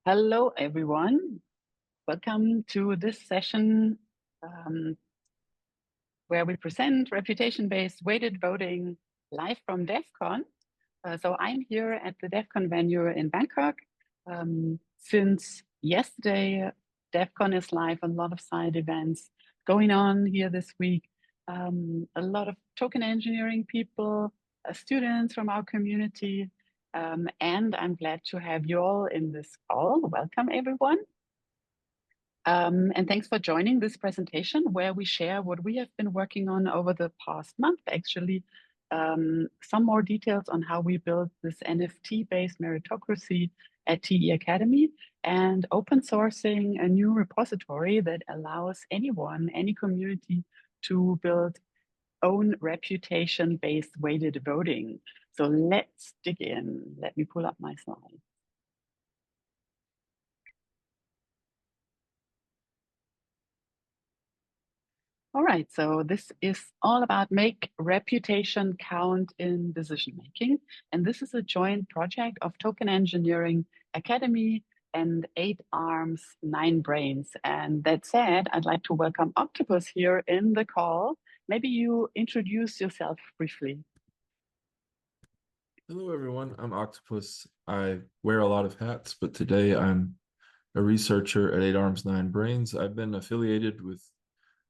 Hello, everyone. Welcome to this session um, where we present reputation-based weighted voting live from DEF CON. So I'm here at the DEF CON venue in Bangkok. Since yesterday, DEF CON is live, a lot of side events going on here this week. A lot of token engineering people, students from our community, and I'm glad to have you all in this call. Welcome, everyone. And thanks for joining this presentation where we share what we have been working on over the past month, actually, some more details on how we build this NFT-based meritocracy at TE Academy and open sourcing a new repository that allows anyone, any community to build own reputation-based weighted voting. So let's dig in. Let me pull up my slides. All right, so this is all about make reputation count in decision making. And this is a joint project of Token Engineering Academy and 8 Arms, 9 Brains. And that said, I'd like to welcome Octopus here in the call. Maybe you introduce yourself briefly. Hello, everyone. I'm Octopus. I wear a lot of hats, but today I'm a researcher at 8 Arms, 9 Brains. I've been affiliated with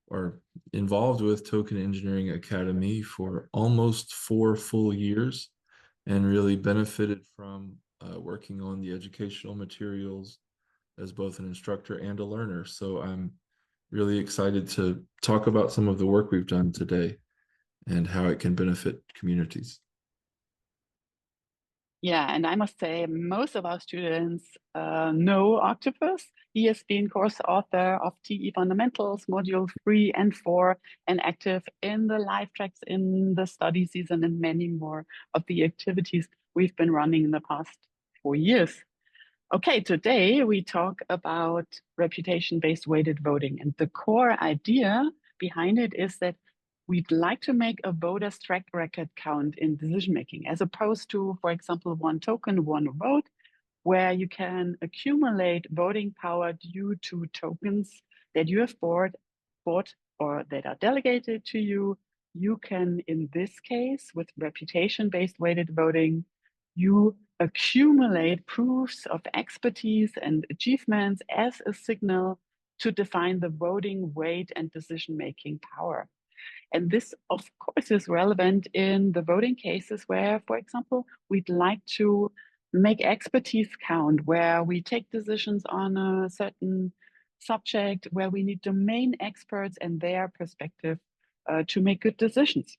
or involved with Token Engineering Academy for almost 4 full years and really benefited from working on the educational materials as both an instructor and a learner. So I'm really excited to talk about some of the work we've done today and how it can benefit communities. Yeah, and I must say, most of our students know Octopus. He has been course author of TE Fundamentals, Module 3 and 4, and active in the live tracks in the study season and many more of the activities we've been running in the past 4 years. Okay, today we talk about reputation-based weighted voting. And the core idea behind it is that we'd like to make a voter's track record count in decision making, as opposed to, for example, one token, one vote, where you can accumulate voting power due to tokens that you have bought or that are delegated to you. You can, in this case, with reputation-based weighted voting, you accumulate proofs of expertise and achievements as a signal to define the voting weight and decision-making power. And this, of course, is relevant in the voting cases where, for example, we'd like to make expertise count, where we take decisions on a certain subject, where we need domain experts and their perspective to make good decisions.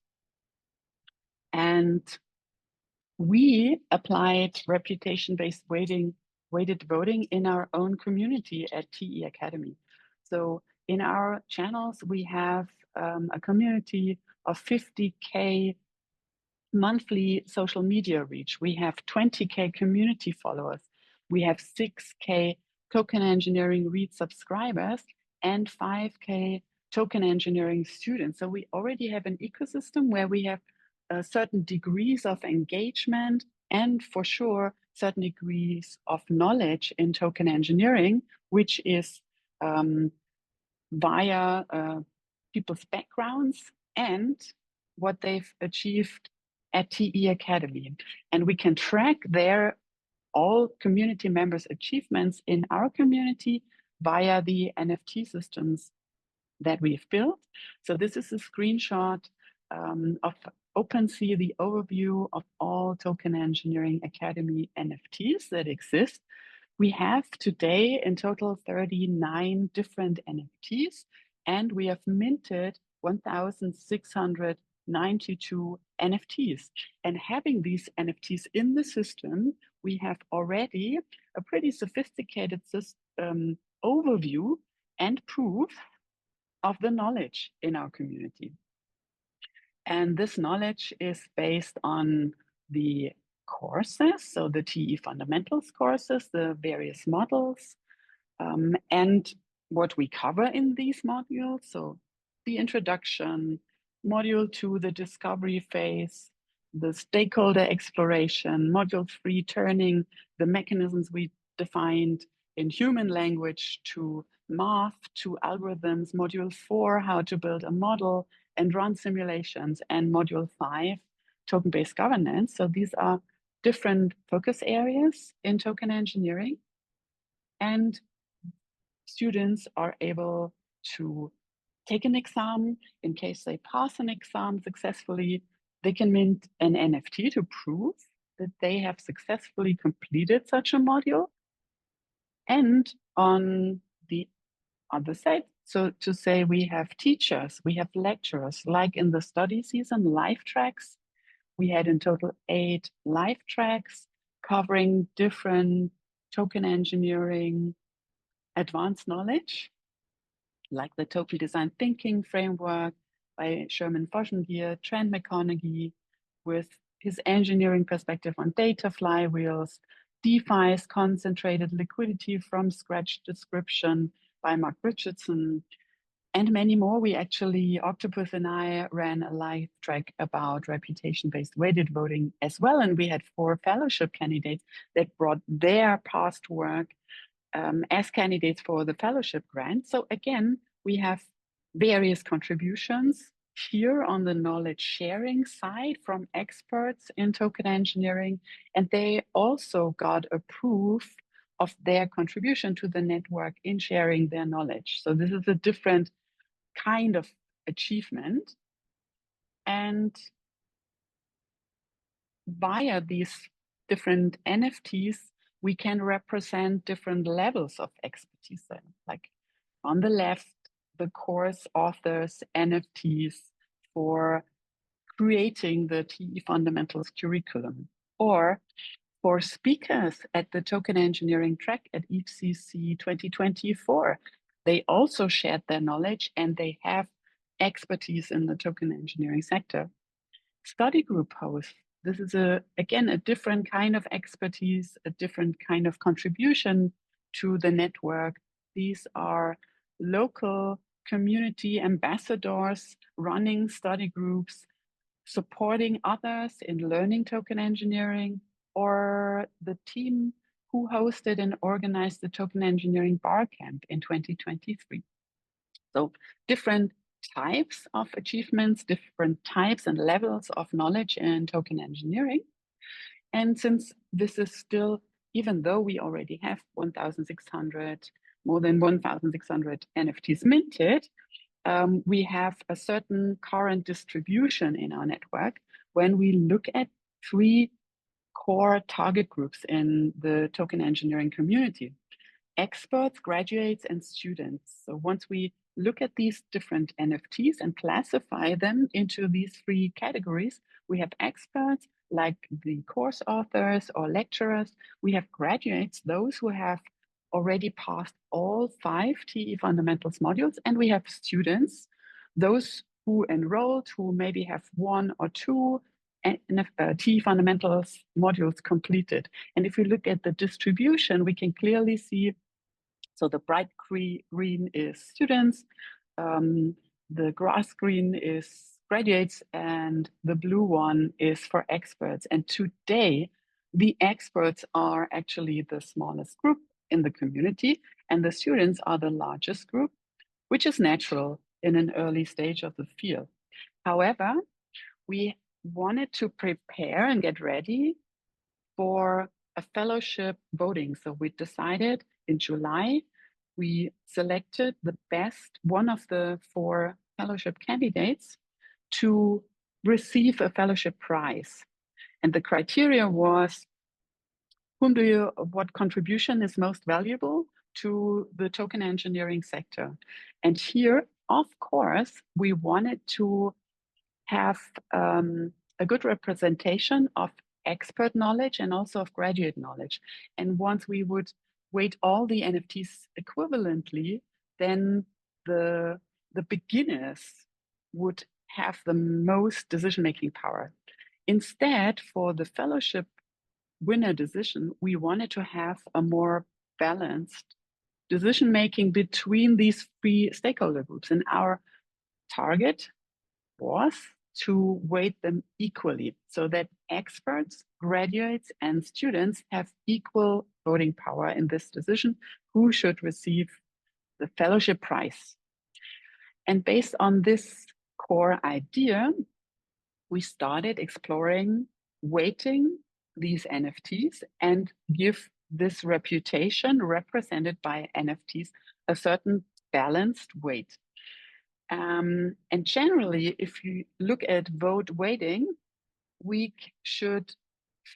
And we applied reputation-based weighted voting in our own community at TE Academy. So in our channels, we have a community of 50K monthly social media reach. We have 20K community followers. We have 6K token engineering read subscribers and 5K token engineering students. So we already have an ecosystem where we have certain degrees of engagement and for sure certain degrees of knowledge in token engineering, which is via people's backgrounds and what they've achieved at TE Academy. And we can track their all community members' achievements in our community via the NFT systems that we've built. So this is a screenshot of OpenSea, the overview of all Token Engineering Academy NFTs that exist. We have today in total 39 different NFTs, and we have minted 1,692 NFTs. And having these NFTs in the system, we have already a pretty sophisticated system overview and proof of the knowledge in our community. And this knowledge is based on the courses, so the TE Fundamentals courses, the various models, and what we cover in these modules. So the introduction, module 2, the discovery phase, the stakeholder exploration, module 3, turning the mechanisms we defined in human language to math to algorithms, module 4, how to build a model and run simulations, and module 5, token-based governance. So these are different focus areas in token engineering, and students are able to take an exam. In case they pass an exam successfully, they can mint an NFT to prove that they have successfully completed such a module. And on the other side, so to say, we have teachers, we have lecturers, like in the study season, live tracks. We had in total 8 live tracks covering different token engineering advanced knowledge, like the token design thinking framework by Sherman Foschengier, Trent McConaughey, with his engineering perspective on data flywheels, DeFi's concentrated liquidity from scratch description by Mark Richardson, and many more. We actually, Octopus and I ran a live track about reputation-based weighted voting as well. And we had 4 fellowship candidates that brought their past work as candidates for the fellowship grant. So again, we have various contributions here on the knowledge sharing side from experts in token engineering, and they also got a proof of their contribution to the network in sharing their knowledge. So this is a different kind of achievement. And via these different NFTs, we can represent different levels of expertise. Like on the left, the course authors NFTs for creating the TE fundamentals curriculum, or for speakers at the token engineering track at ECC 2024. They also shared their knowledge and they have expertise in the token engineering sector. Study group hosts. This is again a different kind of expertise, a different kind of contribution to the network. These are local community ambassadors running study groups, supporting others in learning token engineering, or the team who hosted and organized the token engineering bar camp in 2023. So different types of achievements, different types and levels of knowledge in token engineering. And since this is still, even though we already have 1,600, more than 1,600 NFTs minted, we have a certain current distribution in our network when we look at 3 core target groups in the token engineering community: experts, graduates, and students. So once we look at these different NFTs and classify them into these 3 categories, we have experts like the course authors or lecturers. We have graduates, those who have already passed all 5 TE fundamentals modules, and we have students, those who enrolled, who maybe have 1 or 2 TE fundamentals modules completed. And if we look at the distribution, we can clearly see, so the bright green is students, the grass green is graduates, and the blue one is for experts. And today, the experts are actually the smallest group in the community, and the students are the largest group, which is natural in an early stage of the field. However, we wanted to prepare and get ready for a fellowship voting. So we decided in July, we selected the best, one of the 4 fellowship candidates to receive a fellowship prize. And the criteria was, what contribution is most valuable to the token engineering sector? And here, of course, we wanted to have a good representation of expert knowledge and also of graduate knowledge. And once we would weight all the NFTs equivalently, then the beginners would have the most decision-making power. Instead, for the fellowship winner decision, we wanted to have a more balanced decision-making between these 3 stakeholder groups. And our target was to weight them equally so that experts, graduates, and students have equal voting power in this decision who should receive the fellowship prize. And based on this core idea, we started exploring weighting these NFTs and give this reputation represented by NFTs a certain balanced weight. And generally, if you look at vote weighting, we should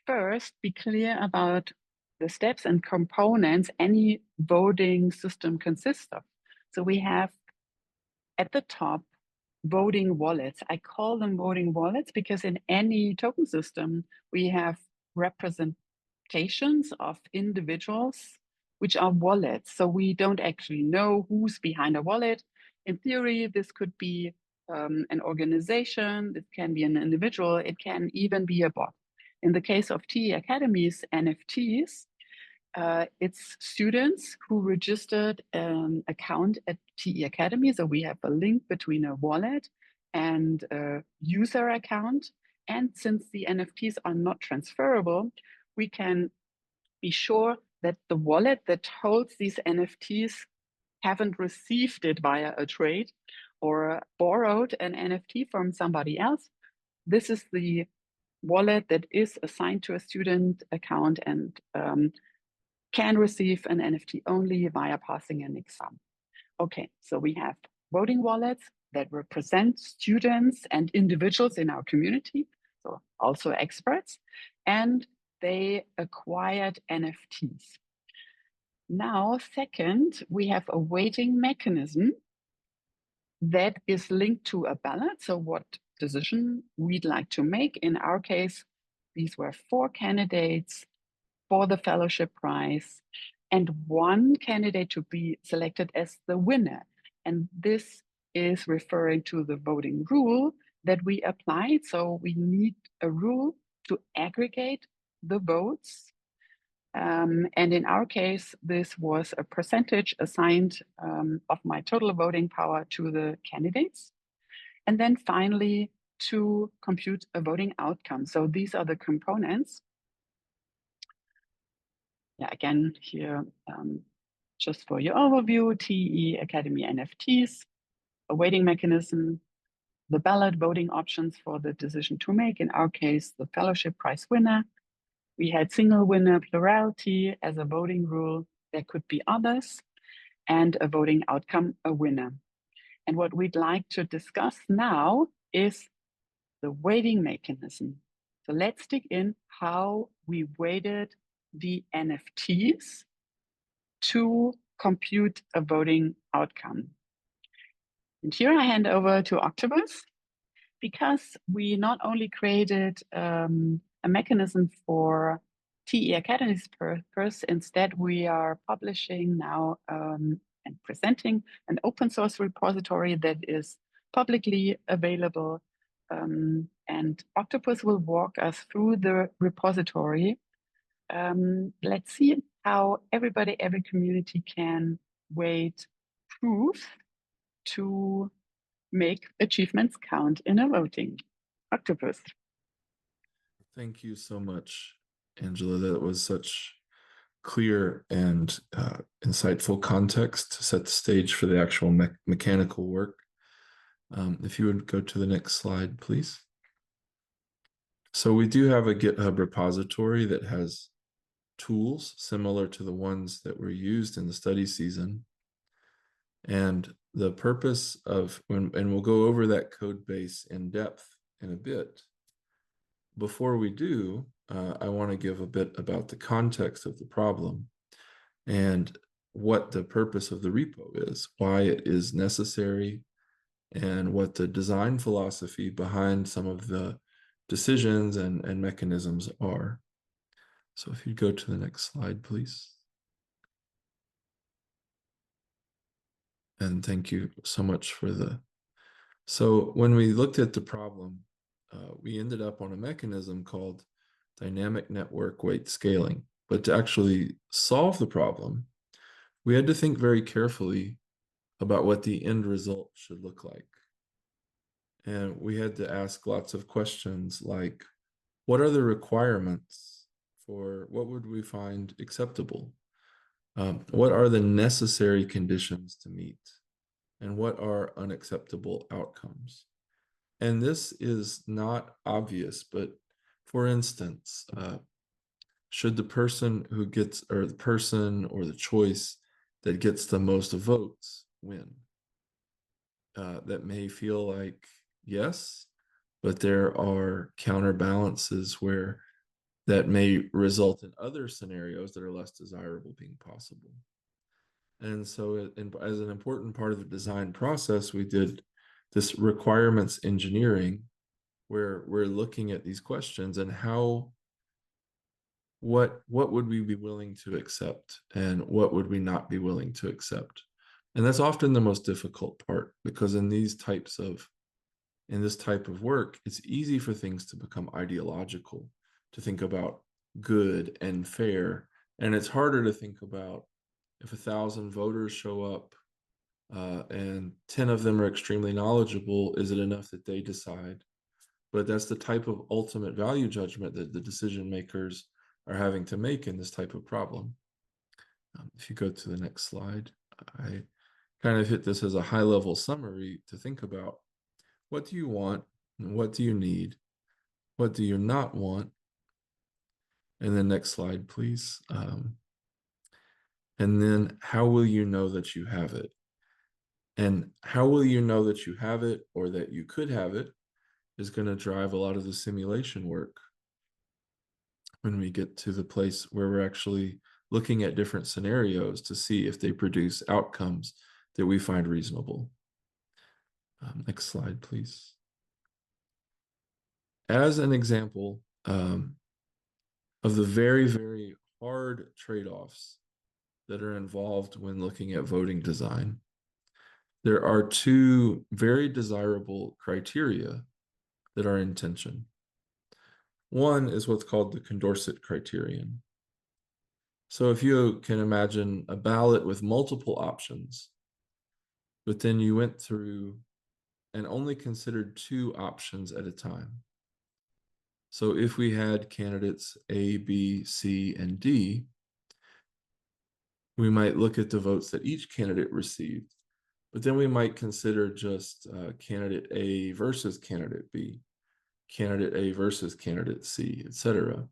first be clear about the steps and components any voting system consists of. So we have at the top voting wallets. I call them voting wallets because in any token system, we have representations of individuals, which are wallets. So we don't actually know who's behind a wallet. In theory, this could be an organization, it can be an individual, it can even be a bot. In the case of TE Academy's NFTs, it's students who registered an account at TE Academy. So we have a link between a wallet and a user account. And since the NFTs are not transferable, we can be sure that the wallet that holds these NFTs haven't received it via a trade or borrowed an NFT from somebody else. This is the wallet that is assigned to a student account and can receive an NFT only via passing an exam. Okay, so we have voting wallets that represent students and individuals in our community, so also experts, and they acquired NFTs. Now, second, we have a weighting mechanism that is linked to a ballot. So what decision we'd like to make. In our case, these were 4 candidates for the fellowship prize and 1 candidate to be selected as the winner. And this is referring to the voting rule that we applied. So we need a rule to aggregate the votes. And in our case, this was a percentage assigned of my total voting power to the candidates. And then finally, to compute a voting outcome. So these are the components. Yeah, again, here, just for your overview, TE Academy NFTs, a weighting mechanism, the ballot voting options for the decision to make. In our case, the fellowship prize winner. We had single winner plurality as a voting rule. There could be others, and a voting outcome, a winner. And what we'd like to discuss now is the weighting mechanism. So let's dig in how we weighted the NFTs to compute a voting outcome. And here I hand over to Octopus, because we not only created a mechanism for TE Academy's purpose, instead we are publishing now and presenting an open source repository that is publicly available. And Octopus will walk us through the repository. Let's see how every community can weight proof to make achievements count in a voting. Octopus. Thank you so much, Angela. That was such clear and insightful context to set the stage for the actual mechanical work. If you would go to the next slide, please. So we do have a GitHub repository that has tools similar to the ones that were used in the study season. And the purpose of, and we'll go over that code base in depth in a bit. Before we do, I want to give a bit about the context of the problem and what the purpose of the repo is, why it is necessary, and what the design philosophy behind some of the decisions and mechanisms are. So if you go to the next slide, please. And thank you so much for the... So when we looked at the problem, we ended up on a mechanism called dynamic network weight scaling. But to actually solve the problem, we had to think very carefully about what the end result should look like. And we had to ask lots of questions like, what are the requirements for what would we find acceptable? What are the necessary conditions to meet? And what are unacceptable outcomes? And this is not obvious, but for instance, should the person who gets, or the person or the choice that gets the most votes win? That may feel like yes, but there are counterbalances where that may result in other scenarios that are less desirable being possible. And so, as an important part of the design process, we did this requirements engineering, where we're looking at these questions and what would we be willing to accept and what would we not be willing to accept. And that's often the most difficult part, because in this type of work, it's easy for things to become ideological, to think about good and fair, and it's harder to think about if 1,000 voters show up and 10 of them are extremely knowledgeable, is it enough that they decide? But that's the type of ultimate value judgment that the decision makers are having to make in this type of problem. If you go to the next slide, I kind of hit this as a high-level summary to think about: what do you want? And what do you need? What do you not want? And then next slide, please. And then how will you know that you have it? And how will you know that you have it, or that you could have it, is going to drive a lot of the simulation work when we get to the place where we're actually looking at different scenarios to see if they produce outcomes that we find reasonable. Next slide, please. As an example of the very, very hard trade-offs that are involved when looking at voting design, there are two very desirable criteria that are in tension. One is what's called the Condorcet criterion. So if you can imagine a ballot with multiple options, but then you went through and only considered two options at a time. So if we had candidates A, B, C, and D, we might look at the votes that each candidate received, but then we might consider just candidate A versus candidate B, candidate A versus candidate C, etc.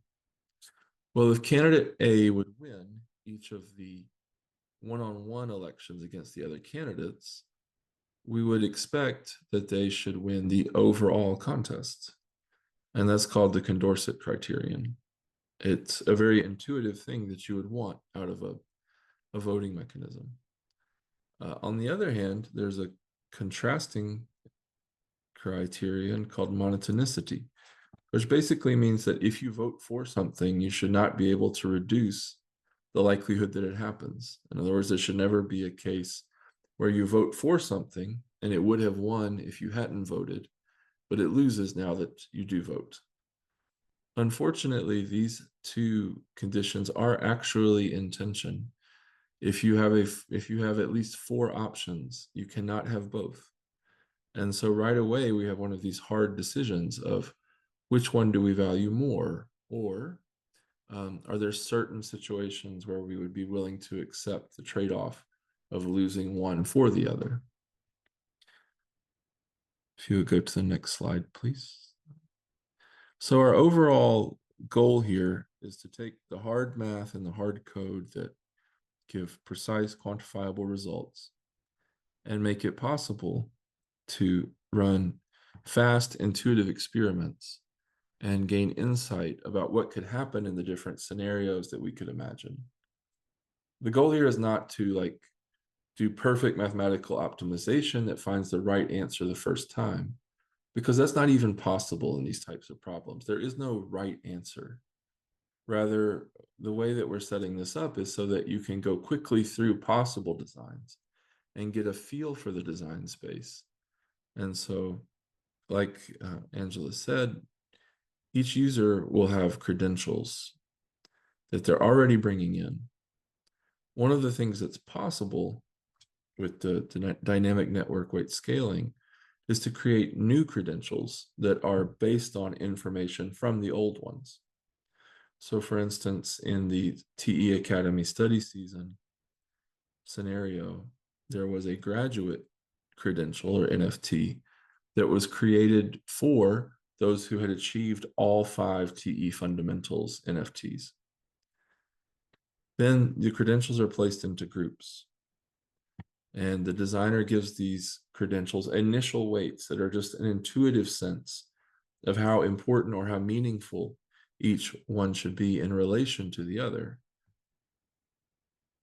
Well, if candidate A would win each of the one-on-one elections against the other candidates, we would expect that they should win the overall contest. And that's called the Condorcet criterion. It's a very intuitive thing that you would want out of a voting mechanism. On the other hand, there's a contrasting criterion called monotonicity, which basically means that if you vote for something, you should not be able to reduce the likelihood that it happens. In other words, there should never be a case where you vote for something and it would have won if you hadn't voted, but it loses now that you do vote. Unfortunately, these two conditions are actually in tension. If you have at least 4 options, you cannot have both. And so right away, we have one of these hard decisions of which one do we value more, or are there certain situations where we would be willing to accept the trade-off of losing one for the other? If you would go to the next slide, please. So our overall goal here is to take the hard math and the hard code that give precise quantifiable results and make it possible to run fast, intuitive experiments and gain insight about what could happen in the different scenarios that we could imagine. The goal here is not to do perfect mathematical optimization that finds the right answer the first time, because that's not even possible in these types of problems. There is no right answer. Rather, the way that we're setting this up is so that you can go quickly through possible designs and get a feel for the design space. And so, like Angela said, each user will have credentials that they're already bringing in. One of the things that's possible with the dynamic network weight scaling is to create new credentials that are based on information from the old ones. So for instance, in the TE Academy study season scenario, there was a graduate credential or NFT that was created for those who had achieved all 5 TE fundamentals NFTs. Then the credentials are placed into groups. And the designer gives these credentials initial weights that are just an intuitive sense of how important or how meaningful each one should be in relation to the other.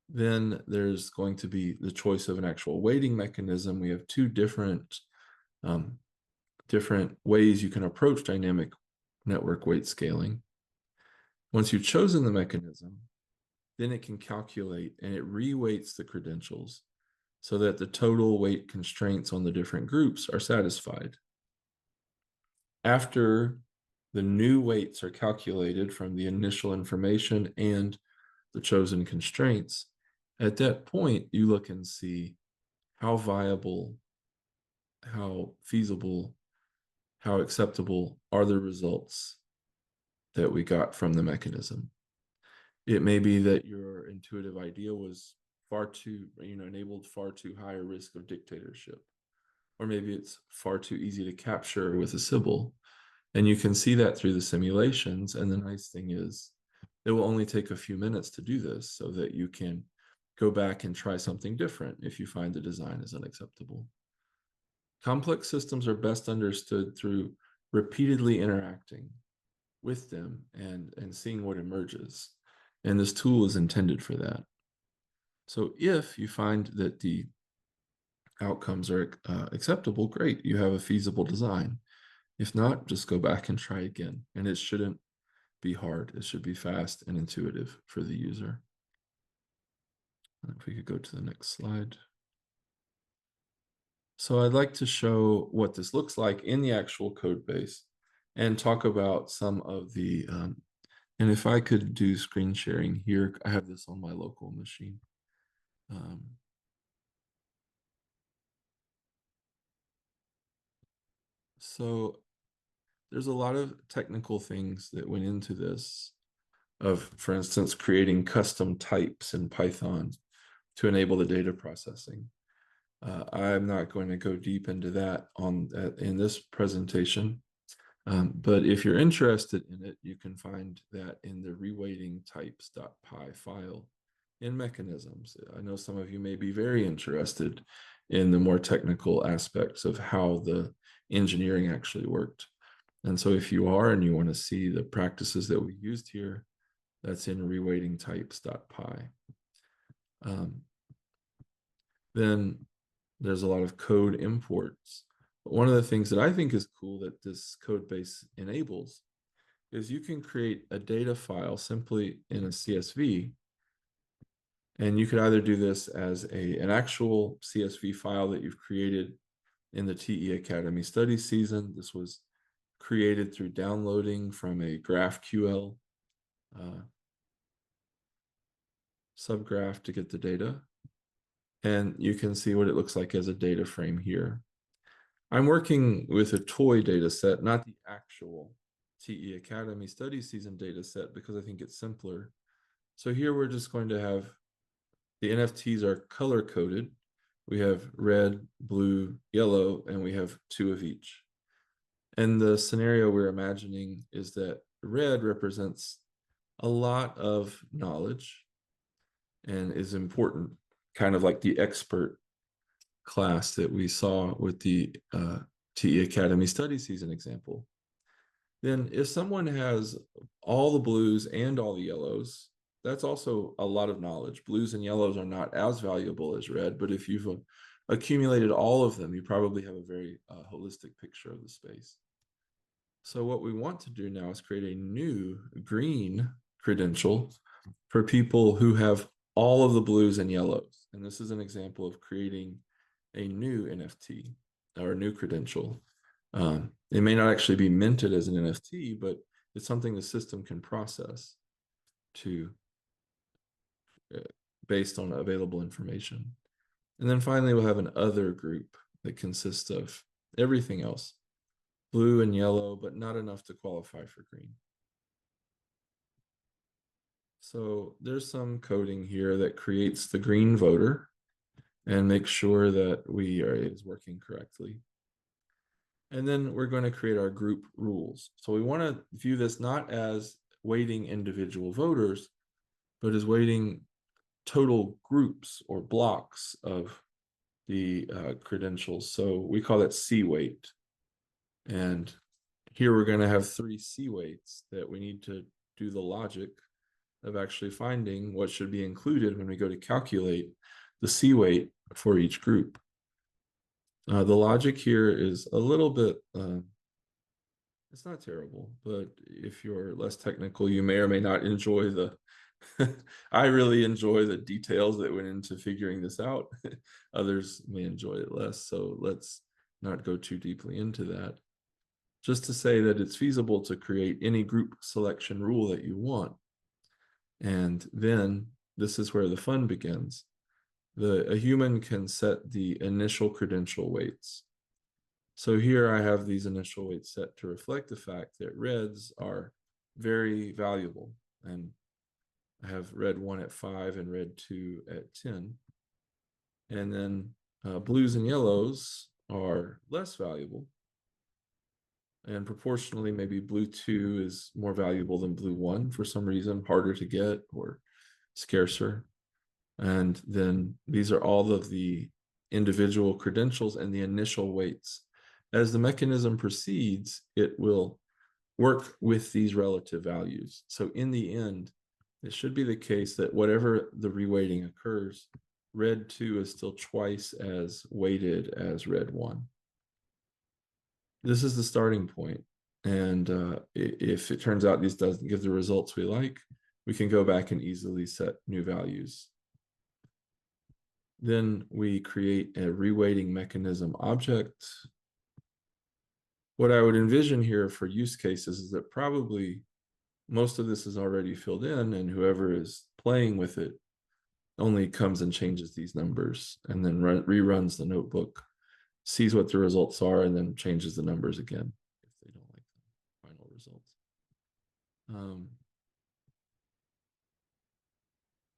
Then there's going to be the choice of an actual weighting mechanism. We have 2 different ways you can approach dynamic network weight scaling. Once you've chosen the mechanism, then it can calculate and it reweights the credentials so that the total weight constraints on the different groups are satisfied. After the new weights are calculated from the initial information and the chosen constraints, at that point, you look and see how viable, how feasible, how acceptable are the results that we got from the mechanism. It may be that your intuitive idea was far too, enabled far too high a risk of dictatorship. Or maybe it's far too easy to capture with a Sybil. And you can see that through the simulations. And the nice thing is, it will only take a few minutes to do this so that you can go back and try something different if you find the design is unacceptable. Complex systems are best understood through repeatedly interacting with them and seeing what emerges. And this tool is intended for that. So if you find that the outcomes are acceptable, great, you have a feasible design. If not, just go back and try again. And it shouldn't be hard. It should be fast and intuitive for the user. If we could go to the next slide. So I'd like to show what this looks like in the actual code base and talk about some of the, and if I could do screen sharing here, I have this on my local machine. So there's a lot of technical things that went into this of, for instance, creating custom types in Python to enable the data processing. I'm not going to go deep into that in this presentation, but if you're interested in it, you can find that in the reweighting types.py file in mechanisms. I know some of you may be very interested in the more technical aspects of how the engineering actually worked. And so if you are and you want to see the practices that we used here, that's in reweighting types.py. Then there's a lot of code imports. But one of the things that I think is cool that this code base enables is you can create a data file simply in a CSV. And you could either do this as an actual CSV file that you've created in the TE Academy study season. This was created through downloading from a GraphQL subgraph to get the data. And you can see what it looks like as a data frame here. I'm working with a toy data set, not the actual TE Academy study season data set, because I think it's simpler. So here we're just going to have the NFTs are color coded. We have red, blue, yellow, and we have 2 of each. And the scenario we're imagining is that red represents a lot of knowledge and is important, kind of like the expert class that we saw with the TE Academy study season example. Then if someone has all the blues and all the yellows, that's also a lot of knowledge. Blues and yellows are not as valuable as red, but if you've accumulated all of them, you probably have a very holistic picture of the space. So what we want to do now is create a new green credential for people who have all of the blues and yellows. And this is an example of creating a new NFT or a new credential. It may not actually be minted as an NFT, but it's something the system can process based on available information. And then finally, we'll have an other group that consists of everything else, blue and yellow, but not enough to qualify for green. So there's some coding here that creates the green voter and makes sure that is working correctly. And then we're going to create our group rules. So we want to view this not as weighting individual voters, but as weighting total groups or blocks of the credentials. So we call that C weight. And here we're going to have 3 C weights that we need to do the logic of actually finding what should be included when we go to calculate the C weight for each group. The logic here is a little bit, it's not terrible, but if you're less technical, you may or may not enjoy the, I really enjoy the details that went into figuring this out. Others may enjoy it less, so let's not go too deeply into that. Just to say that it's feasible to create any group selection rule that you want. And then this is where the fun begins. A human can set the initial credential weights. So here I have these initial weights set to reflect the fact that reds are very valuable. And I have red 1 at 5 and red 2 at 10. And then blues and yellows are less valuable. And proportionally, maybe blue 2 is more valuable than blue 1 for some reason, harder to get or scarcer. And then these are all of the individual credentials and the initial weights. As the mechanism proceeds, it will work with these relative values. So in the end, it should be the case that whatever the reweighting occurs, red 2 is still twice as weighted as red 1. This is the starting point. And if it turns out these doesn't give the results we like, we can go back and easily set new values. Then we create a reweighting mechanism object. What I would envision here for use cases is that probably most of this is already filled in, and whoever is playing with it only comes and changes these numbers and then reruns the notebook, sees what the results are, and then changes the numbers again if they don't like the final results.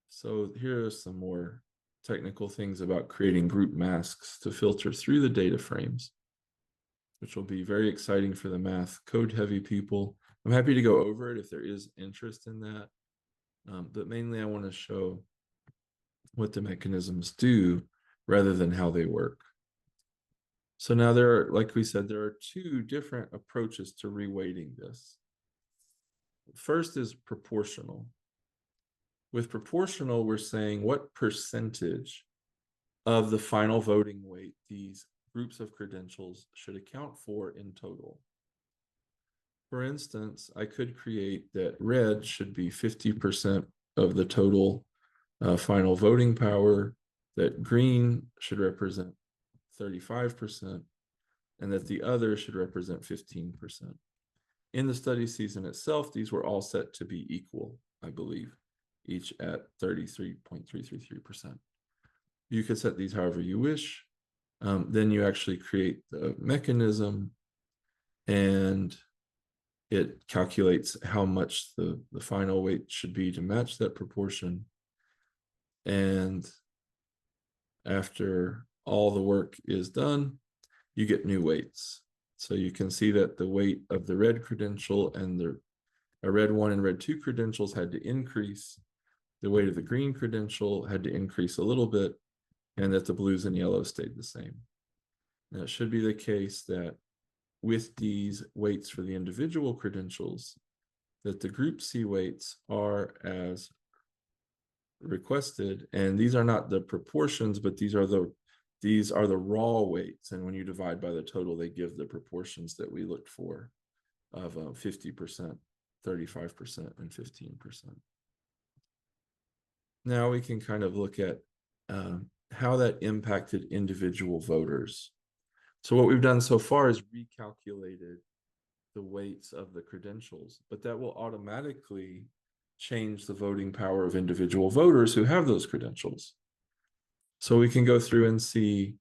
So here are some more technical things about creating group masks to filter through the data frames, which will be very exciting for the math code heavy people. I'm happy to go over it if there is interest in that. But mainly I want to show what the mechanisms do rather than how they work. So now there are, like we said, there are 2 different approaches to reweighting this. First is proportional. With proportional, we're saying what percentage of the final voting weight these groups of credentials should account for in total. For instance, I could create that red should be 50% of the total final voting power, that green should represent 35%, and that the other should represent 15%. In the study season itself, these were all set to be equal, I believe, each at 33.333%. You could set these however you wish. Then you actually create the mechanism, and it calculates how much the final weight should be to match that proportion. And after all the work is done, you get new weights. So you can see that the weight of the red credential and the red 1 and red 2 credentials had to increase. The weight of the green credential had to increase a little bit, and that the blues and yellows stayed the same. Now, it should be the case that with these weights for the individual credentials, that the group C weights are as requested, and these are not the proportions, but these are the raw weights, and when you divide by the total, they give the proportions that we looked for of 50%, 35%, and 15%. Now we can kind of look at how that impacted individual voters. So what we've done so far is recalculated the weights of the credentials, but that will automatically change the voting power of individual voters who have those credentials. So we can go through and see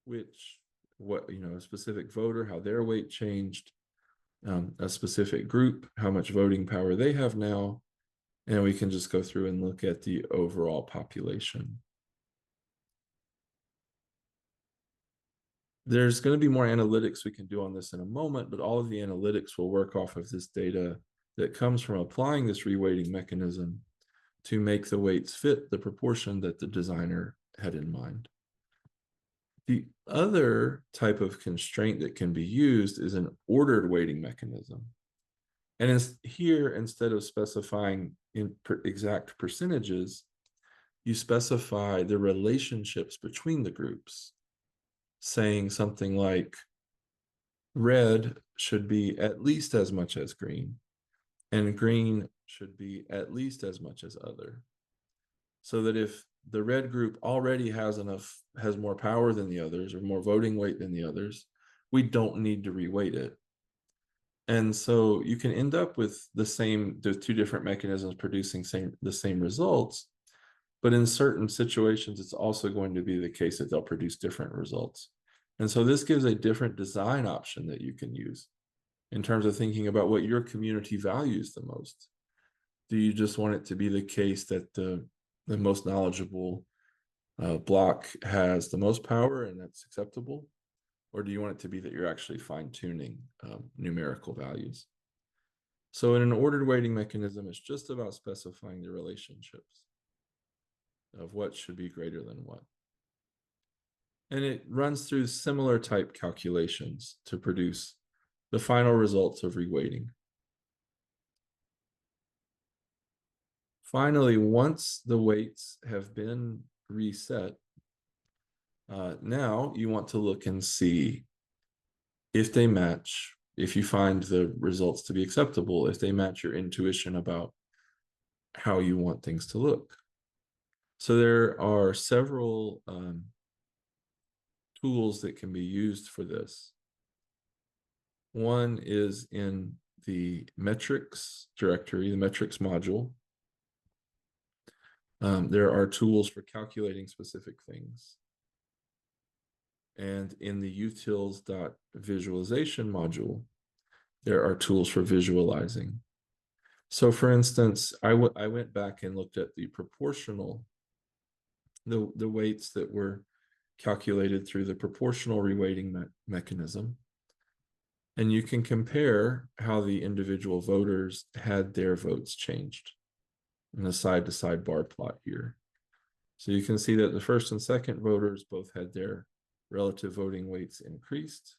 which what, a specific voter, how their weight changed, a specific group, how much voting power they have now, and we can just go through and look at the overall population. There's going to be more analytics we can do on this in a moment, but all of the analytics will work off of this data that comes from applying this reweighting mechanism to make the weights fit the proportion that the designer had in mind. The other type of constraint that can be used is an ordered weighting mechanism. And here, instead of specifying exact percentages, you specify the relationships between the groups, saying something like red should be at least as much as green, and green should be at least as much as other. So that if the red group already has more power than the others, or more voting weight than the others, we don't need to reweight it. And so you can end up with the two different mechanisms producing the same results, but in certain situations, it's also going to be the case that they'll produce different results. And so this gives a different design option that you can use in terms of thinking about what your community values the most. Do you just want it to be the case that the most knowledgeable block has the most power and that's acceptable? Or do you want it to be that you're actually fine-tuning numerical values? So in an ordered weighting mechanism, it's just about specifying the relationships of what should be greater than what. And it runs through similar type calculations to produce the final results of reweighting. Finally, once the weights have been reset, now you want to look and see if they match, if you find the results to be acceptable, if they match your intuition about how you want things to look. So there are several tools that can be used for this. One is in the metrics directory, the metrics module. There are tools for calculating specific things. And in the utils.visualization module, there are tools for visualizing. So for instance, I went back and looked at the proportional, the weights that were calculated through the proportional reweighting mechanism. And you can compare how the individual voters had their votes changed in a side-to-side bar plot here. So you can see that the first and second voters both had their relative voting weights increased,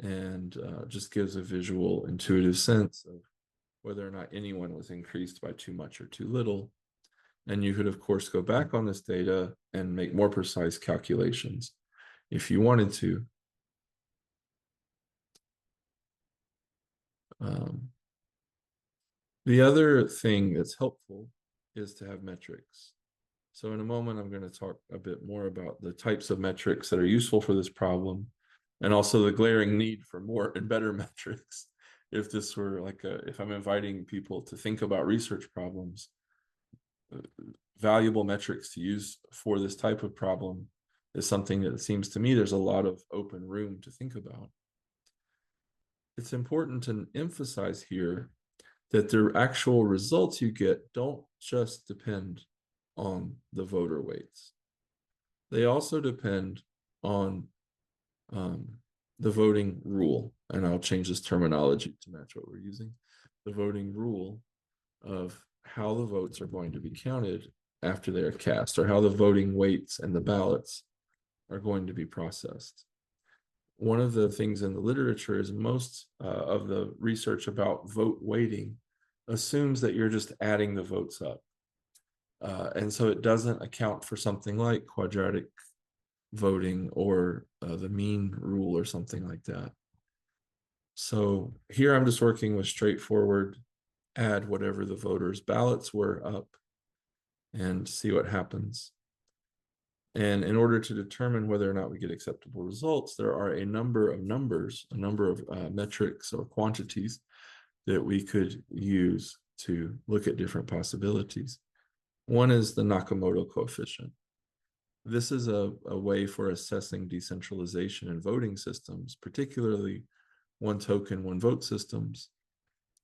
and just gives a visual, intuitive sense of whether or not anyone was increased by too much or too little. And you could, of course, go back on this data and make more precise calculations if you wanted to. The other thing that's helpful is to have metrics. So in a moment, I'm going to talk a bit more about the types of metrics that are useful for this problem, and also the glaring need for more and better metrics. If this were like if I'm inviting people to think about research problems, valuable metrics to use for this type of problem is something that it seems to me there's a lot of open room to think about. It's important to emphasize here that the actual results you get don't just depend on the voter weights. They also depend on the voting rule, and I'll change this terminology to match what we're using. The voting rule of how the votes are going to be counted after they're cast, or how the voting weights and the ballots are going to be processed. One of the things in the literature is most of the research about vote weighting assumes that you're just adding the votes up. And so it doesn't account for something like quadratic voting or the mean rule or something like that. So here I'm just working with straightforward add whatever the voters' ballots were up and see what happens. And in order to determine whether or not we get acceptable results, there are a number of numbers, a number of metrics or quantities that we could use to look at different possibilities. One is the Nakamoto coefficient. this is a way for assessing decentralization in voting systems, particularly one token, one vote systems.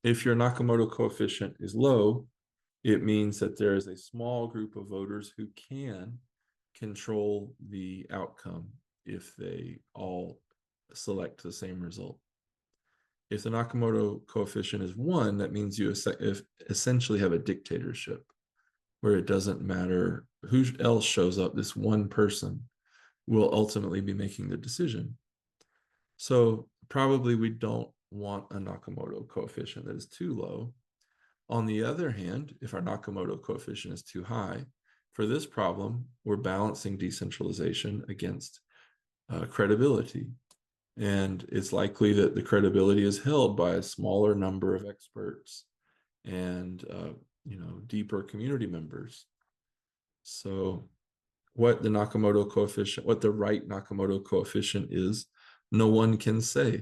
If your Nakamoto coefficient is low, it means that there is a small group of voters who can control the outcome if they all select the same result. If the Nakamoto coefficient is 1, that means you essentially have a dictatorship where it doesn't matter who else shows up, this one person will ultimately be making the decision. So probably we don't want a Nakamoto coefficient that is too low. On the other hand, if our Nakamoto coefficient is too high, for this problem, we're balancing decentralization against credibility. And it's likely that the credibility is held by a smaller number of experts and deeper community members. So what the Nakamoto coefficient, what the right Nakamoto coefficient is, no one can say,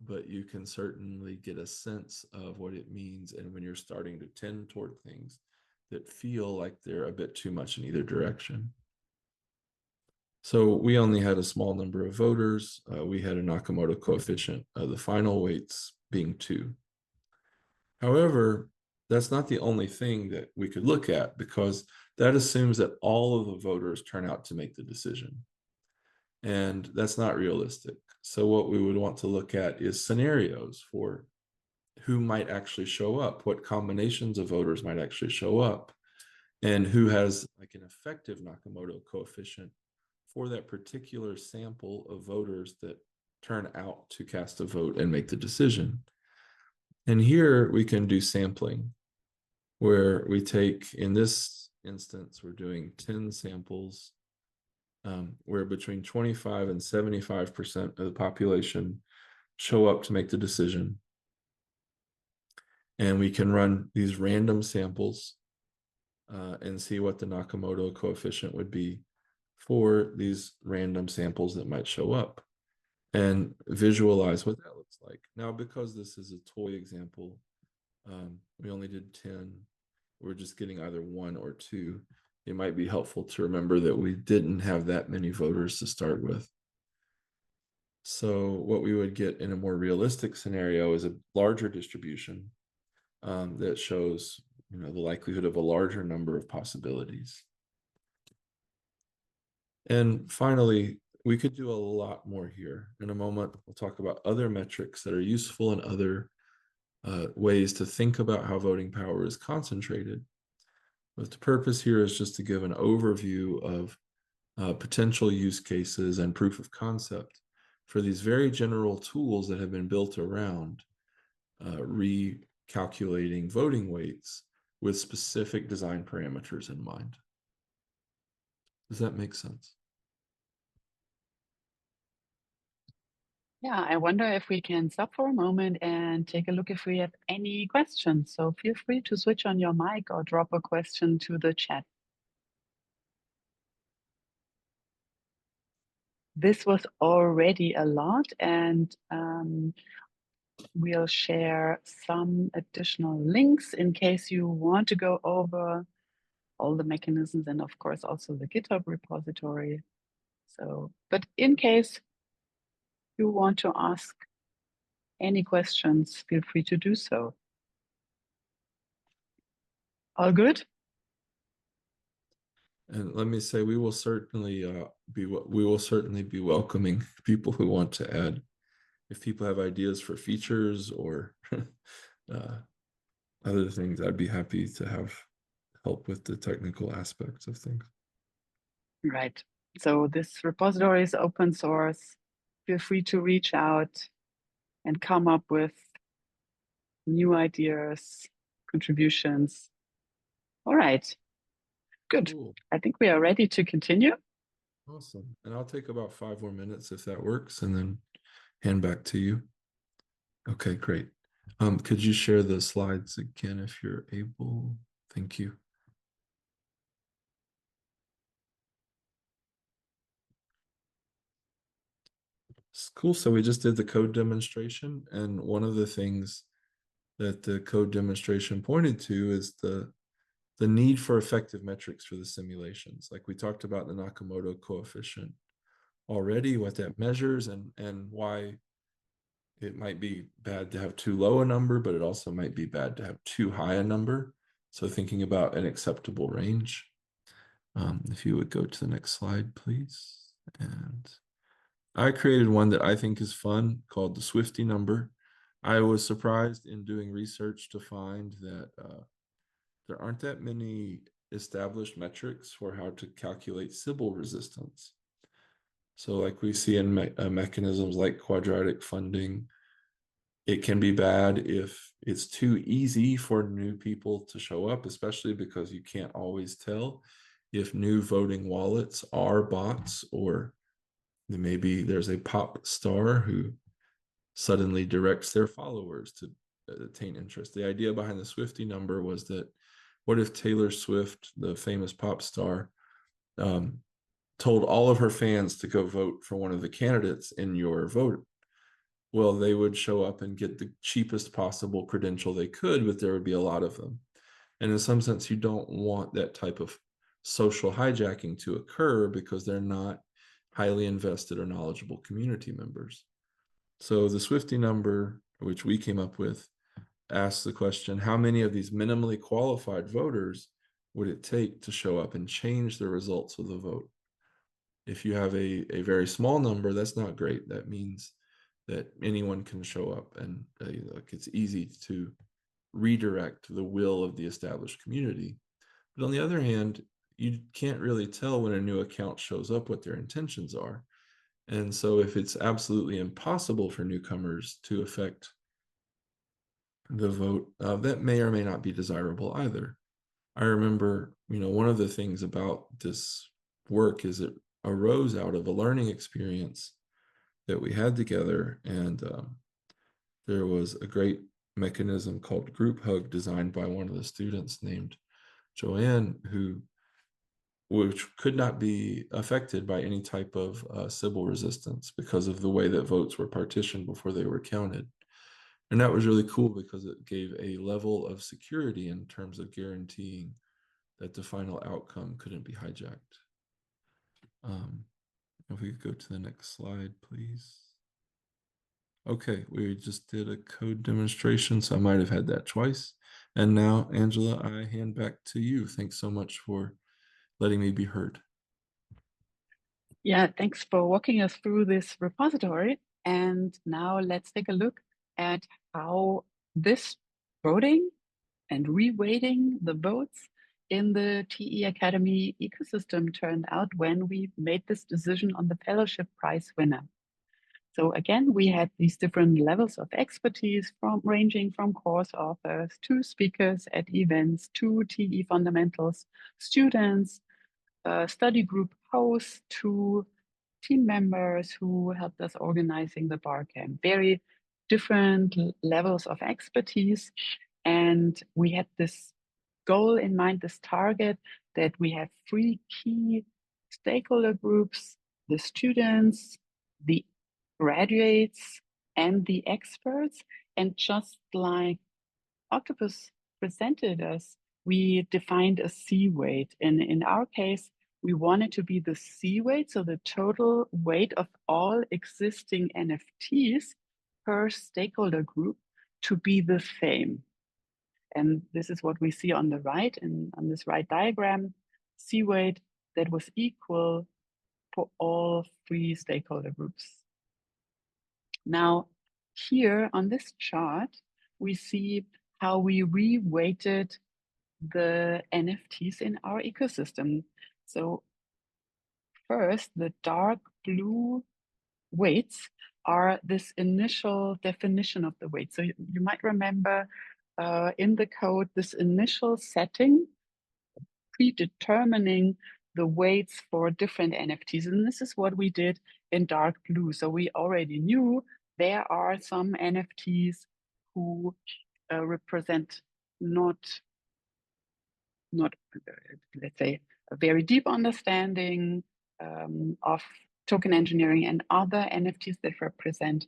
but you can certainly get a sense of what it means. And when you're starting to tend toward things that feel like they're a bit too much in either direction. So we only had a small number of voters. We had a Nakamoto coefficient of the final weights being 2. However, that's not the only thing that we could look at, because that assumes that all of the voters turn out to make the decision. And that's not realistic. So what we would want to look at is scenarios for who might actually show up, what combinations of voters might actually show up, and who has like an effective Nakamoto coefficient for that particular sample of voters that turn out to cast a vote and make the decision. And here we can do sampling, where we take, in this instance, we're doing 10 samples, where between 25 and 75% of the population show up to make the decision. And we can run these random samples and see what the Nakamoto coefficient would be for these random samples that might show up, and visualize what that looks like. Now, because this is a toy example, we only did 10. We're just getting either 1 or 2. It might be helpful to remember that we didn't have that many voters to start with. So what we would get in a more realistic scenario is a larger distribution that shows, the likelihood of a larger number of possibilities. And finally, we could do a lot more here. In a moment, we'll talk about other metrics that are useful and other ways to think about how voting power is concentrated. But the purpose here is just to give an overview of potential use cases and proof of concept for these very general tools that have been built around recalculating voting weights with specific design parameters in mind. Does that make sense? Yeah, I wonder if we can stop for a moment and take a look if we have any questions. So feel free to switch on your mic or drop a question to the chat. This was already a lot, and we'll share some additional links in case you want to go over all the mechanisms, and of course also the GitHub repository. So, but in case you want to ask any questions, feel free to do so. All good? And let me say, we will certainly be welcoming people who want to add. If people have ideas for features or other things, I'd be happy to have help with the technical aspects of things. Right. So this repository is open source. Feel free to reach out and come up with new ideas, contributions. All right. Good. Cool. I think we are ready to continue. Awesome. And I'll take about 5 more minutes if that works, and then hand back to you. Okay, great. Could you share the slides again if you're able? Thank you. Cool. So we just did the code demonstration, and one of the things that the code demonstration pointed to is the the need for effective metrics for the simulations. Like we talked about the Nakamoto coefficient already, what that measures, and why it might be bad to have too low a number, but it also might be bad to have too high a number. So thinking about an acceptable range. If you would go to the next slide, please. And I created one that I think is fun called the Swifty number. I was surprised in doing research to find that there aren't that many established metrics for how to calculate Sybil resistance. So like we see in mechanisms like quadratic funding, it can be bad if it's too easy for new people to show up, especially because you can't always tell if new voting wallets are bots, or maybe there's a pop star who suddenly directs their followers to attain interest. The idea behind the Swifty number was that what if Taylor Swift, the famous pop star, told all of her fans to go vote for one of the candidates in your vote? Well, they would show up and get the cheapest possible credential they could, but there would be a lot of them. And in some sense, you don't want that type of social hijacking to occur because they're not highly invested or knowledgeable community members. So the Swifty number, which we came up with, asks the question, how many of these minimally qualified voters would it take to show up and change the results of the vote? If you have a very small number, that's not great. That means that anyone can show up, and it's easy to redirect the will of the established community. But on the other hand, you can't really tell when a new account shows up what their intentions are. And so if it's absolutely impossible for newcomers to affect the vote, that may or may not be desirable either. I remember, one of the things about this work is it arose out of a learning experience that we had together. And there was a great mechanism called group hug designed by one of the students named Joanne, which could not be affected by any type of Sybil resistance because of the way that votes were partitioned before they were counted. And that was really cool because it gave a level of security in terms of guaranteeing that the final outcome couldn't be hijacked. If we could go to the next slide, please. Okay, we just did a code demonstration, so I might have had that twice. And now, Angela, I hand back to you. Thanks so much for letting me be heard. Yeah, thanks for walking us through this repository. And now let's take a look at how this voting and reweighting the votes in the TE Academy ecosystem turned out when we made this decision on the fellowship prize winner. So again, we had these different levels of expertise ranging from course authors to speakers at events to TE fundamentals, students, study group hosts to team members who helped us organizing the barcamp. Very different levels of expertise. And we had this goal in mind, this target, that we have 3 key stakeholder groups: the students, the graduates, and the experts. And just like Octopus presented us, we defined a C weight. And in our case, we wanted to be the C weight, so the total weight of all existing NFTs per stakeholder group, to be the same. And this is what we see on the right, and on this right diagram, C weight that was equal for all 3 stakeholder groups. Now, here on this chart, we see how we reweighted the NFTs in our ecosystem. So first, the dark blue weights are this initial definition of the weight. So you might remember in the code, this initial setting predetermining the weights for different NFTs. And this is what we did in dark blue. So we already knew there are some NFTs who represent not, let's say, a very deep understanding of token engineering, and other NFTs that represent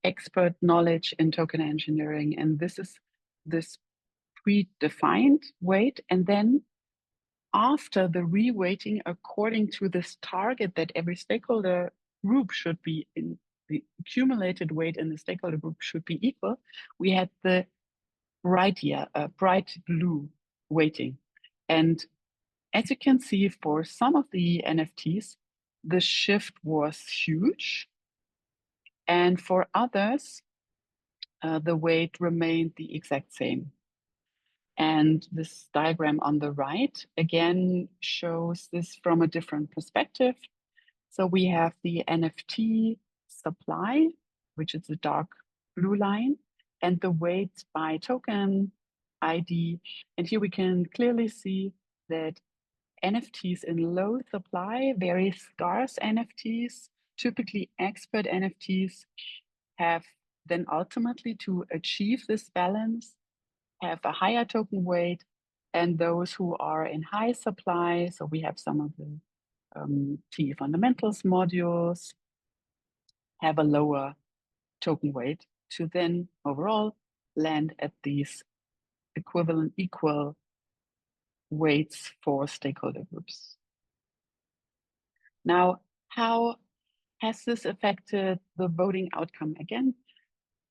expert knowledge in token engineering. And this predefined weight, and then after the reweighting according to this target that every stakeholder group should be in, the accumulated weight in the stakeholder group should be equal, we had the bright blue weighting. And as you can see, for some of the NFTs, the shift was huge. And for others, the weight remained the exact same. And this diagram on the right, again, shows this from a different perspective. So we have the NFT supply, which is the dark blue line, and the weight by token ID. And here we can clearly see that NFTs in low supply, very scarce NFTs, typically expert NFTs, have then ultimately to achieve this balance, have a higher token weight, and those who are in high supply, so we have some of the TE fundamentals modules, have a lower token weight to then overall land at these equal weights for stakeholder groups. Now, how has this affected the voting outcome? Again,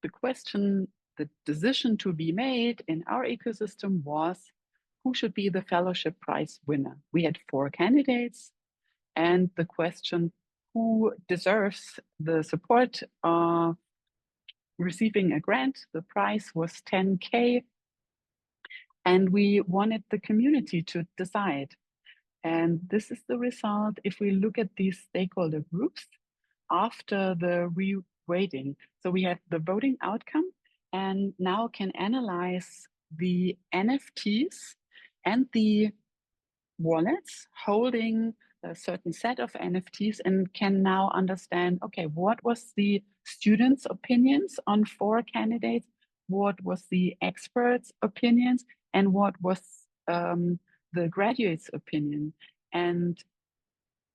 the decision to be made in our ecosystem was who should be the fellowship prize winner. We had 4 candidates, and the question who deserves the support of receiving a grant, the prize was 10K, and we wanted the community to decide. And this is the result if we look at these stakeholder groups after the reweighting. So we have the voting outcome and now can analyze the NFTs and the wallets holding a certain set of NFTs and can now understand, okay, what was the students' opinions on 4 candidates? What was the experts' opinions? And what was the graduates' opinion? And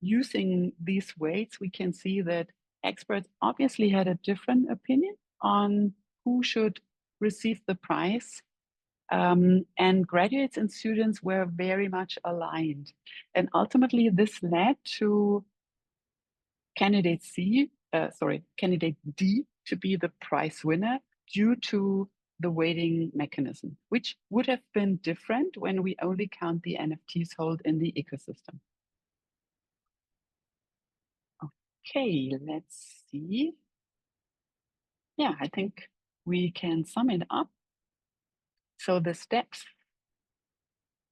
using these weights, we can see that experts obviously had a different opinion on who should receive the prize. And graduates and students were very much aligned. And ultimately, this led to candidate D to be the prize winner due to the weighting mechanism, which would have been different when we only count the NFTs held in the ecosystem. Okay, let's see. Yeah, I think we can sum it up. So the steps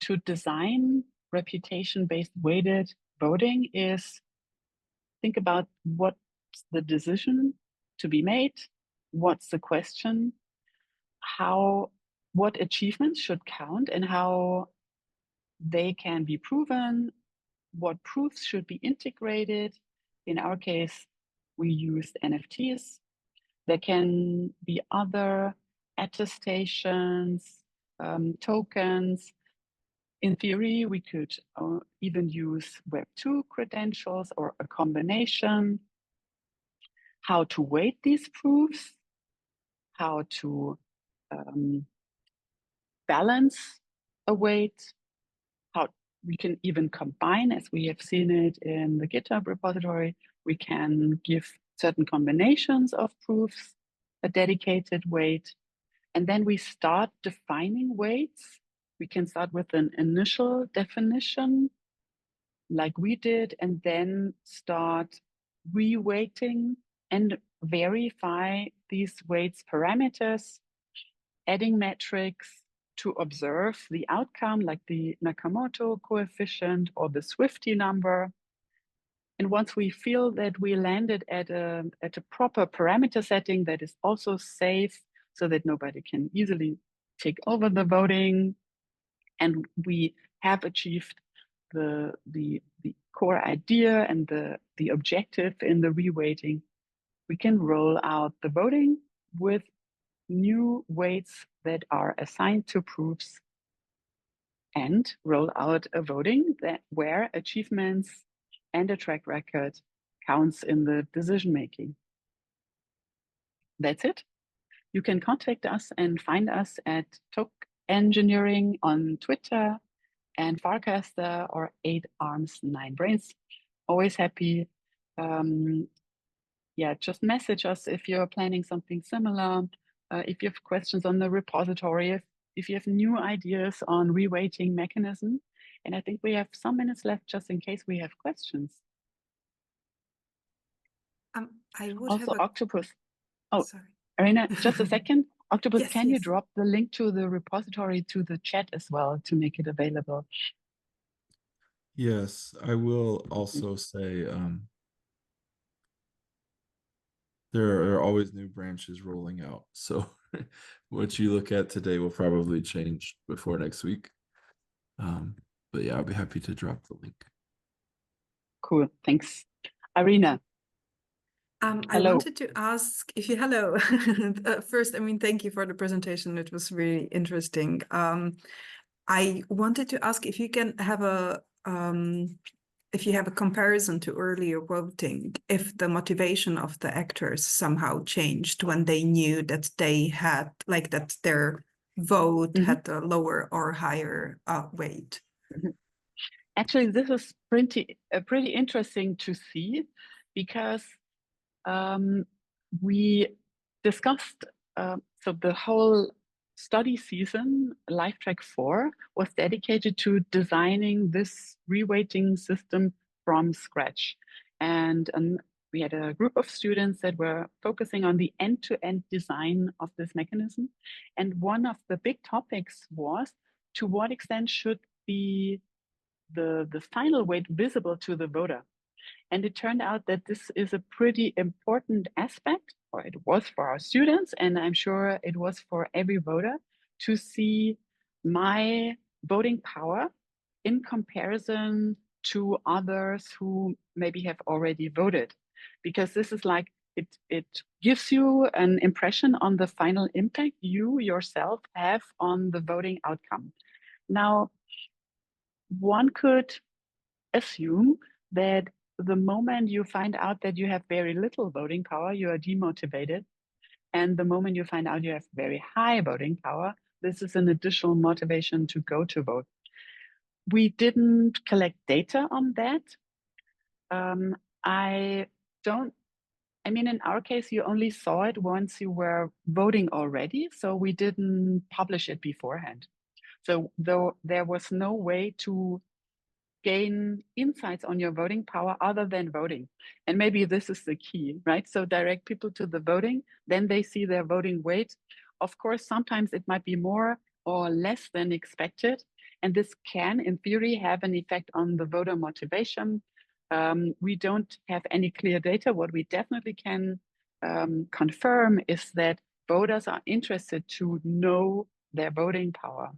to design reputation-based weighted voting is think about what's the decision to be made, what's the question, what achievements should count and how they can be proven, what proofs should be integrated. In our case, we used NFTs. There can be other attestations, tokens. In theory, we could even use Web2 credentials or a combination. How to weight these proofs, how to balance a weight, how we can even combine, as we have seen it in the GitHub repository, we can give certain combinations of proofs, a dedicated weight, and then we start defining weights. We can start with an initial definition like we did, and then start reweighting and verify these weights parameters, adding metrics to observe the outcome like the Nakamoto coefficient or the Swifty number. And once we feel that we landed at a proper parameter setting that is also safe so that nobody can easily take over the voting, and we have achieved the core idea and the objective in the reweighting, we can roll out the voting with new weights that are assigned to proofs and roll out a voting where achievements and a track record counts in the decision making. That's it. You can contact us and find us at Engineering on Twitter, and Farcaster or 8 Arms, 9 Brains. Always happy. Yeah, just message us if you're planning something similar. If you have questions on the repository, if you have new ideas on reweighting mechanism. And I think we have some minutes left just in case we have questions. I would also, have a... Octopus. Oh, sorry. Arina, just a second. Octopus, Yes, can you yes. drop the link to the repository to the chat as well to make it available? Yes, I will also say there are always new branches rolling out. So what you look at today will probably change before next week. But yeah, I'll be happy to drop the link. Cool, thanks. Arina. I wanted to ask if you, hello. First, I mean, thank you for the presentation. It was really interesting. I wanted to ask if you can have if you have a comparison to earlier voting, if the motivation of the actors somehow changed when they knew that they had, like, that their vote had a lower or higher weight. Actually, this is pretty interesting to see, because we discussed, so the whole study season, LifeTrack 4, was dedicated to designing this reweighting system from scratch. And we had a group of students that were focusing on the end-to-end design of this mechanism. And one of the big topics was, to what extent should be the final weight visible to the voter? And it turned out that this is a pretty important aspect, or it was for our students, and I'm sure it was for every voter, to see my voting power in comparison to others who maybe have already voted. Because this is like, it gives you an impression on the final impact you yourself have on the voting outcome. Now, one could assume that the moment you find out that you have very little voting power, you are demotivated. And the moment you find out you have very high voting power, this is an additional motivation to go to vote. We didn't collect data on that. I mean, in our case, you only saw it once you were voting already, so we didn't publish it beforehand. So though there was no way to gain insights on your voting power other than voting. And maybe this is the key, right? So direct people to the voting, then they see their voting weight. Of course, sometimes it might be more or less than expected. And this can, in theory, have an effect on the voter motivation. We don't have any clear data. What we definitely can confirm is that voters are interested to know their voting power.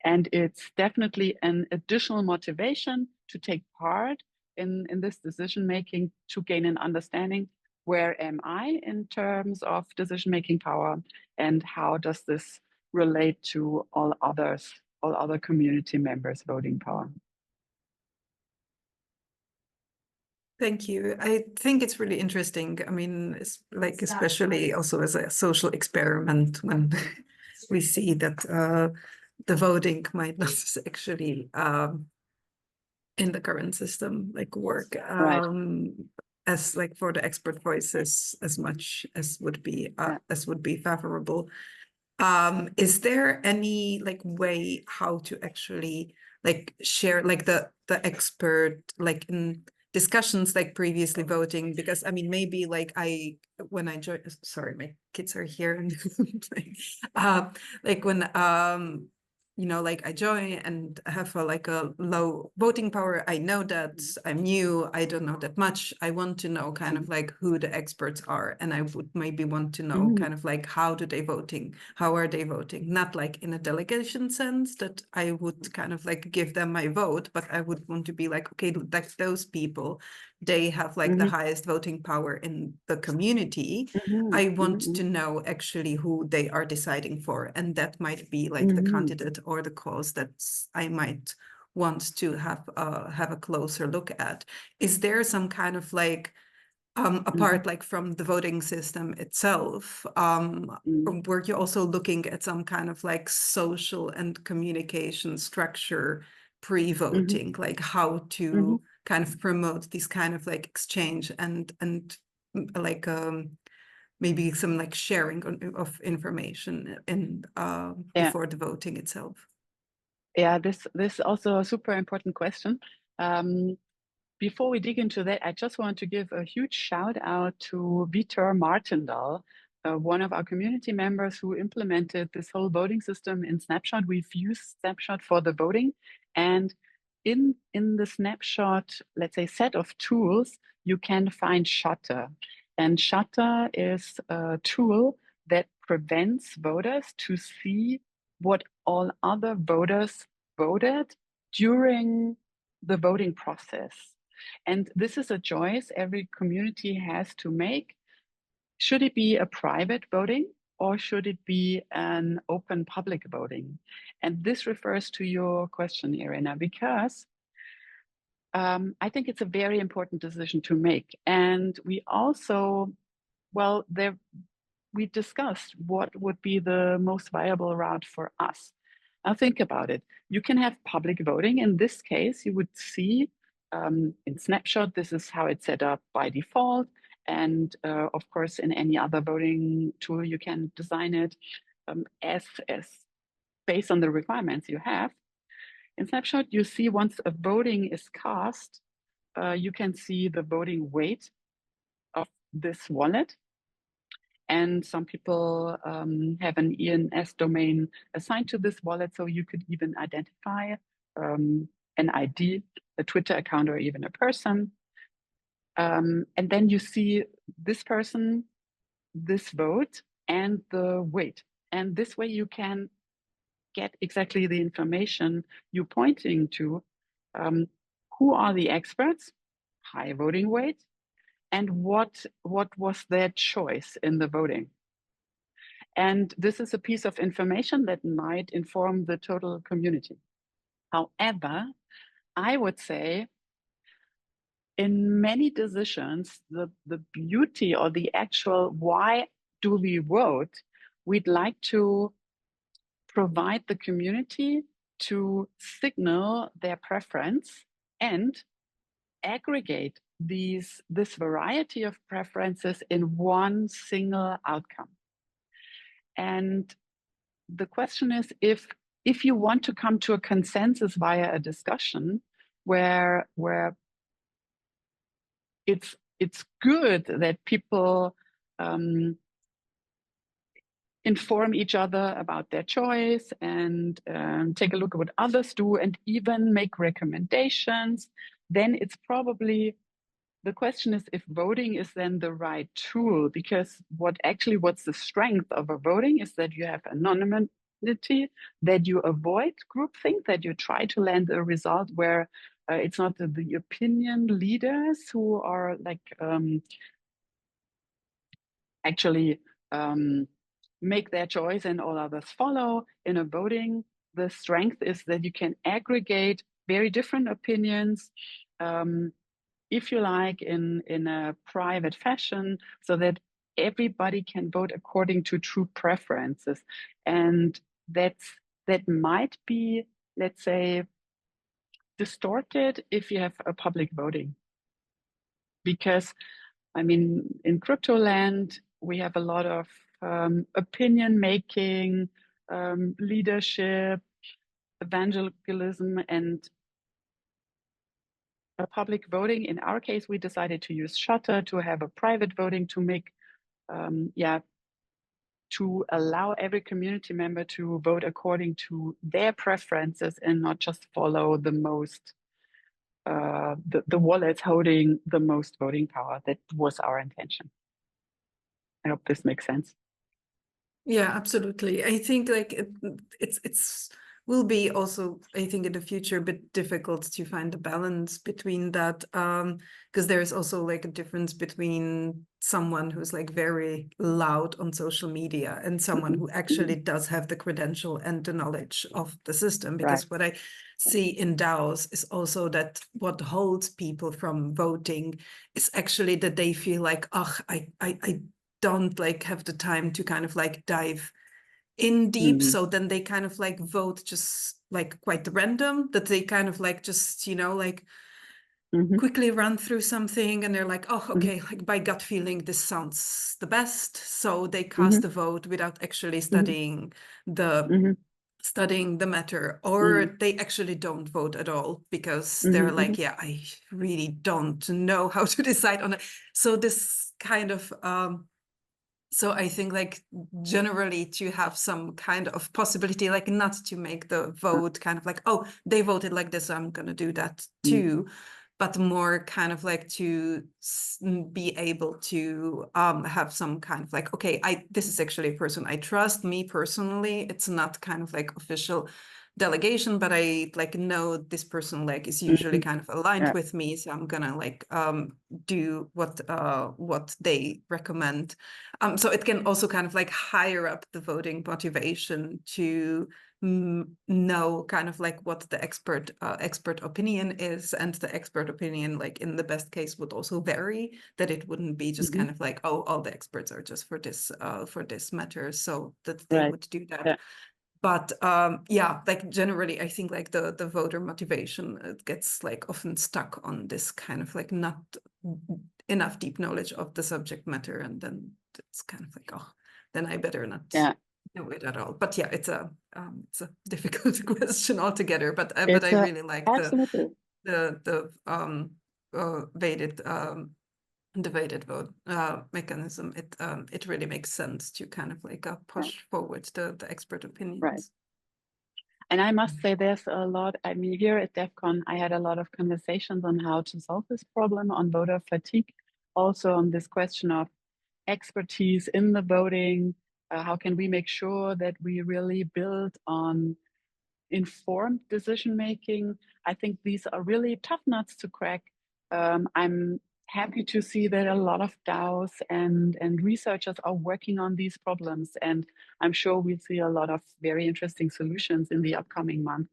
And it's definitely an additional motivation to take part in this decision-making, to gain an understanding, where am I in terms of decision-making power, and how does this relate to all other community members' voting power? Thank you. I think it's really interesting. I mean, it's like, especially also as a social experiment, when we see that the voting might not actually in the current system like work as like for the expert voices as much as would be favorable. Is there any like way how to actually like share like the expert, like in discussions like previously voting? Because I mean, maybe like when I joined, sorry, my kids are here, and like when you know, like I join and have like a low voting power, I know that I'm new, I don't know that much. I want to know kind of like who the experts are, and I would maybe want to know kind of like how are they voting, not like in a delegation sense that I would kind of like give them my vote, but I would want to be like, okay, like those people, they have like the highest voting power in the community. I want to know actually who they are deciding for, and that might be like the candidate or the cause that I might want to have a closer look at. Is there some kind of like apart like from the voting system itself, were you also looking at some kind of like social and communication structure pre-voting, like how to kind of promote this kind of like exchange and like maybe some like sharing of information in before the voting itself? Yeah, this is also a super important question. Before we dig into that, I just want to give a huge shout out to Vitor Martindal, one of our community members who implemented this whole voting system in Snapshot. We've used Snapshot for the voting, and in the Snapshot, let's say, set of tools, you can find Shutter. And Shutter is a tool that prevents voters to see what all other voters voted during the voting process. And this is a choice every community has to make. Should it be a private voting or should it be an open public voting? And this refers to your question, Irina, because I think it's a very important decision to make. And we also, well, we discussed what would be the most viable route for us. Now think about it. You can have public voting. In this case, you would see in Snapshot, this is how it's set up by default. And of course, in any other voting tool, you can design it as based on the requirements you have. In Snapshot, you see once a voting is cast, you can see the voting weight of this wallet. And some people have an ENS domain assigned to this wallet, so you could even identify an ID, a Twitter account, or even a person. And then you see this person, this vote, and the weight. And this way you can get exactly the information you're pointing to. Who are the experts? High voting weight. And what was their choice in the voting? And this is a piece of information that might inform the total community. However, I would say in many decisions, the beauty or the actual why do we vote, we'd like to provide the community to signal their preference and aggregate this variety of preferences in one single outcome. And the question is, if you want to come to a consensus via a discussion where it's good that people inform each other about their choice and take a look at what others do and even make recommendations, then it's probably, the question is if voting is then the right tool, because what's the strength of a voting is that you have anonymity, that you avoid groupthink, that you try to land a result where it's not the opinion leaders who are like actually make their choice and all others follow. In a voting, the strength is that you can aggregate very different opinions, if you like, in a private fashion, so that everybody can vote according to true preferences. And that might be, let's say, distorted if you have a public voting. Because, I mean, in crypto land, we have a lot of opinion making, leadership, evangelism, and a public voting. In our case, we decided to use Shutter to have a private voting to make, to allow every community member to vote according to their preferences and not just follow the most, the wallets holding the most voting power. That was our intention. I hope this makes sense. Yeah, absolutely. I think like it's will be also, I think, in the future a bit difficult to find a balance between that, because there is also like a difference between someone who's like very loud on social media and someone who actually does have the credential and the knowledge of the system. Because what I see in DAOs is also that what holds people from voting is actually that they feel like, oh, I don't like have the time to kind of like dive in deep. So then they kind of like vote just like quite random, that they kind of like just, you know, like quickly run through something and they're like, oh, okay, like by gut feeling, this sounds the best. So they cast a vote without actually studying the matter, or they actually don't vote at all because they're like, yeah, I really don't know how to decide on it. So this kind of so I think like generally to have some kind of possibility, like not to make the vote kind of like, oh, they voted like this, so I'm going to do that too, but more kind of like to be able to have some kind of like, okay, this is actually a person I trust. Me personally, it's not kind of like official delegation, but I like know this person like is usually kind of aligned with me, so I'm gonna like do what they recommend. So it can also kind of like higher up the voting motivation to know kind of like what the expert opinion is, and the expert opinion like in the best case would also vary, that it wouldn't be just kind of like, oh, all the experts are just for this matter, so that they would do that. Yeah. But yeah, like generally, I think like the voter motivation, it gets like often stuck on this kind of like not enough deep knowledge of the subject matter, and then it's kind of like, oh, then I better not know it at all. But yeah, it's a difficult question altogether. But I really like the weighted vote mechanism. It really makes sense to kind of like push forward the expert opinions. Right. And I must say there's a lot, I mean, here at DEF CON, I had a lot of conversations on how to solve this problem on voter fatigue, also on this question of expertise in the voting. How can we make sure that we really build on informed decision-making? I think these are really tough nuts to crack. I'm happy to see that a lot of DAOs and researchers are working on these problems. And I'm sure we'll see a lot of very interesting solutions in the upcoming month.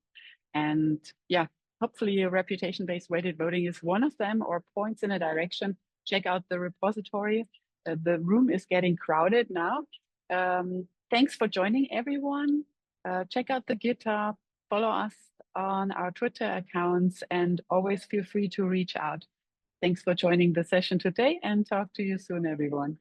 And yeah, hopefully a reputation-based weighted voting is one of them, or points in a direction. Check out the repository. The room is getting crowded now. Thanks for joining, everyone. Check out the GitHub, follow us on our Twitter accounts, and always feel free to reach out. Thanks for joining the session today, and talk to you soon, everyone.